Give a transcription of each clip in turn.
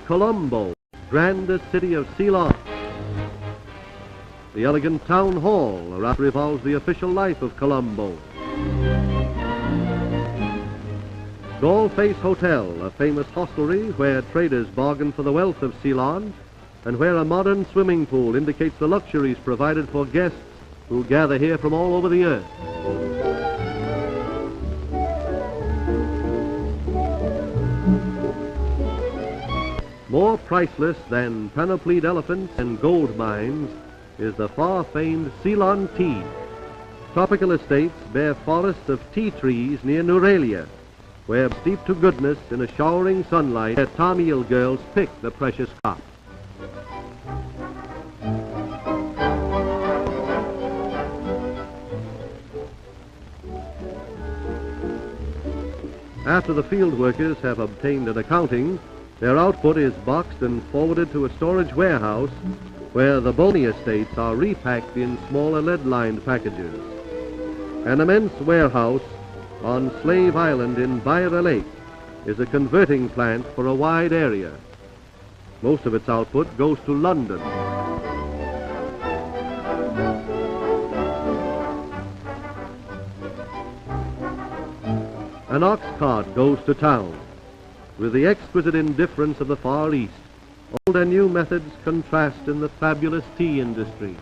Colombo, grandest city of Ceylon. The elegant town hall around revolves the official life of Colombo. Dollface Hotel, a famous hostelry where traders bargain for the wealth of Ceylon, and where a modern swimming pool indicates the luxuries provided for guests who gather here from all over the earth. More priceless than panoplied elephants and gold mines is the far-famed Ceylon tea. Tropical estates bear forests of tea trees near Neuralia, where, steeped to goodness in a showering sunlight, their Tamil girls pick the precious crop. After the field workers have obtained an accounting, their output is boxed and forwarded to a storage warehouse where the bony estates are repacked in smaller lead-lined packages. An immense warehouse on Slave Island in Byra Lake is a converting plant for a wide area. Most of its output goes to London. An ox cart goes to town. With the exquisite indifference of the Far East, old and new methods contrast in the fabulous tea industry.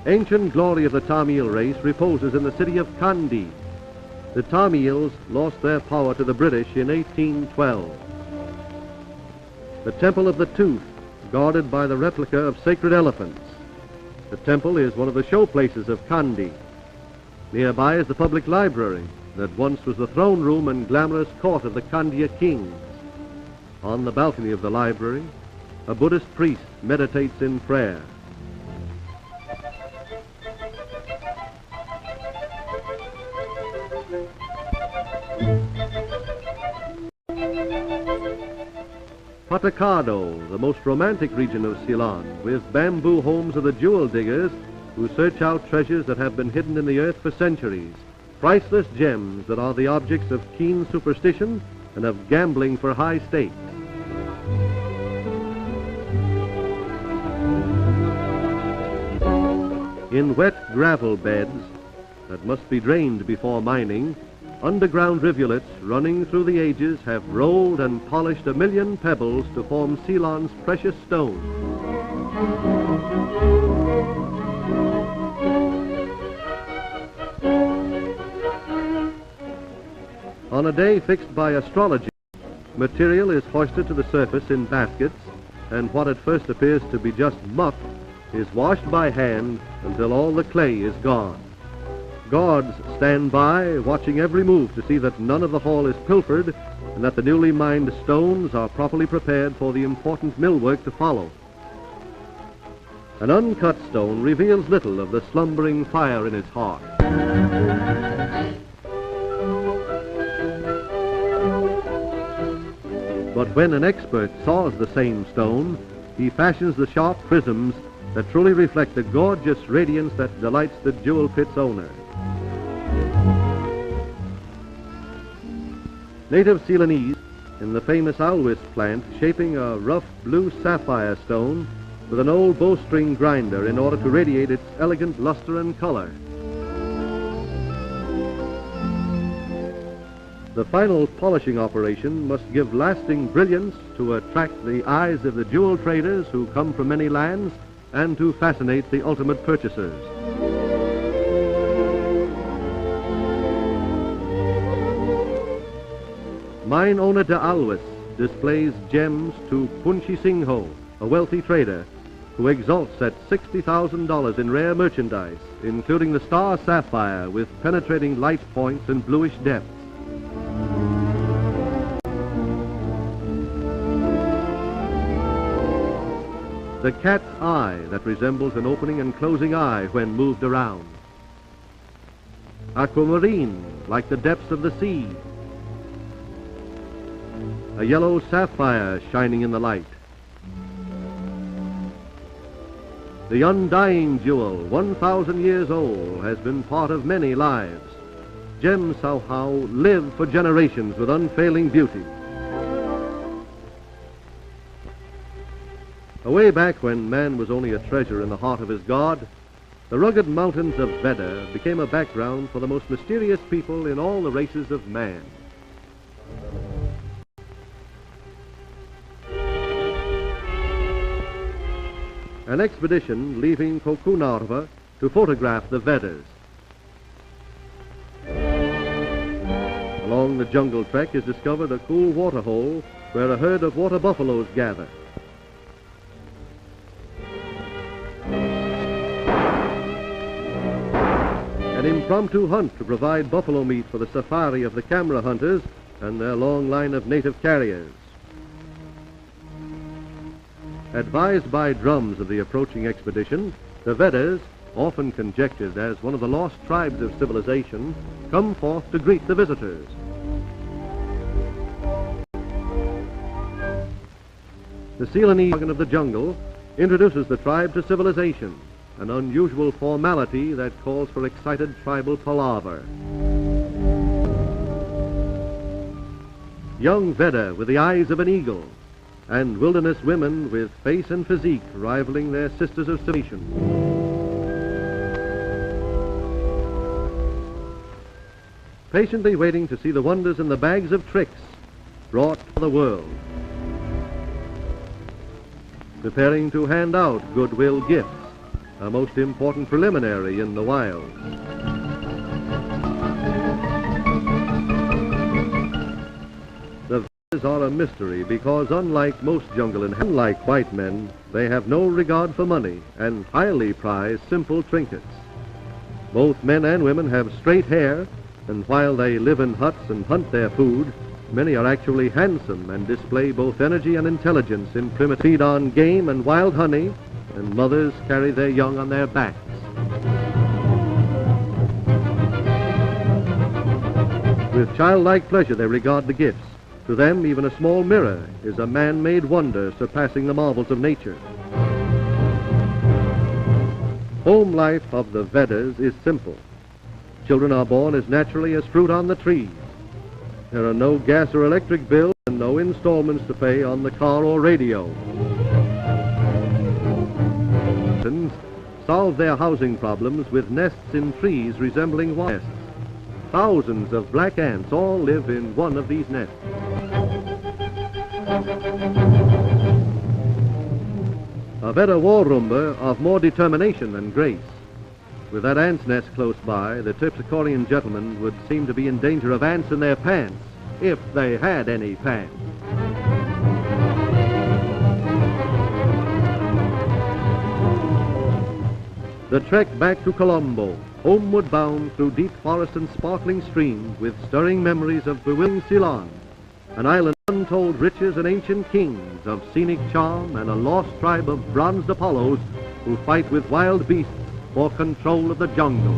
Ancient glory of the Tamil race reposes in the city of Kandy. The Tamils lost their power to the British in 1812. The Temple of the Tooth, guarded by the replica of sacred elephants. The temple is one of the showplaces of Kandy. Nearby is the public library that once was the throne room and glamorous court of the Kandya kings. On the balcony of the library, a Buddhist priest meditates in prayer. Patakado, the most romantic region of Ceylon, with bamboo homes of the jewel diggers who search out treasures that have been hidden in the earth for centuries, priceless gems that are the objects of keen superstition and of gambling for high stakes. In wet gravel beds that must be drained before mining, underground rivulets running through the ages have rolled and polished 1,000,000 pebbles to form Ceylon's precious stone. On a day fixed by astrology, material is hoisted to the surface in baskets, and what at first appears to be just muck is washed by hand until all the clay is gone. Guards stand by, watching every move to see that none of the haul is pilfered and that the newly mined stones are properly prepared for the important millwork to follow. An uncut stone reveals little of the slumbering fire in its heart. But when an expert saws the same stone, he fashions the sharp prisms that truly reflect the gorgeous radiance that delights the jewel pit's owner. Native Ceylonese, in the famous Alwis plant, shaping a rough blue sapphire stone with an old bowstring grinder in order to radiate its elegant luster and color. The final polishing operation must give lasting brilliance to attract the eyes of the jewel traders who come from many lands and to fascinate the ultimate purchasers. Mine owner de Alwis displays gems to Punchi Singho, a wealthy trader, who exalts at $60,000 in rare merchandise, including the star sapphire with penetrating light points and bluish depths. The cat's eye that resembles an opening and closing eye when moved around. Aquamarine, like the depths of the sea. A yellow sapphire shining in the light. The undying jewel, 1,000 years old, has been part of many lives. gems somehow live for generations with unfailing beauty. Away back when man was only a treasure in the heart of his God, the rugged mountains of Wedda became a background for the most mysterious people in all the races of man. An expedition leaving Kokunarva to photograph the Veddas. Along the jungle trek is discovered a cool water hole where a herd of water buffaloes gather. An impromptu hunt to provide buffalo meat for the safari of the camera hunters and their long line of native carriers. Advised by drums of the approaching expedition, the Veddas, often conjectured as one of the lost tribes of civilization, come forth to greet the visitors. The Ceylonese jargon of the jungle introduces the tribe to civilization, an unusual formality that calls for excited tribal palaver. Young Wedda with the eyes of an eagle, and wilderness women with face and physique rivaling their sisters of civilization. Patiently waiting to see the wonders in the bags of tricks brought to the world. Preparing to hand out goodwill gifts, a most important preliminary in the wild. The Veddas are a mystery because unlike most jungle and unlike white men, they have no regard for money and highly prize simple trinkets. Both men and women have straight hair, and while they live in huts and hunt their food, many are actually handsome and display both energy and intelligence in primitive feed on game and wild honey, and mothers carry their young on their backs. With childlike pleasure they regard the gifts. To them, even a small mirror is a man-made wonder surpassing the marvels of nature. Home life of the Veddas is simple. Children are born as naturally as fruit on the trees. There are no gas or electric bills and no installments to pay on the car or radio. Solve their housing problems with nests in trees resembling nests. Thousands of black ants all live in one of these nests. A Wedda war rumba of more determination than grace. With that ant's nest close by, the Terpsichorean gentlemen would seem to be in danger of ants in their pants, if they had any pants. The trek back to Colombo, homeward bound through deep forest and sparkling streams with stirring memories of bewildering Ceylon, an island of untold riches and ancient kings, of scenic charm and a lost tribe of bronzed Apollos who fight with wild beasts for control of the jungle.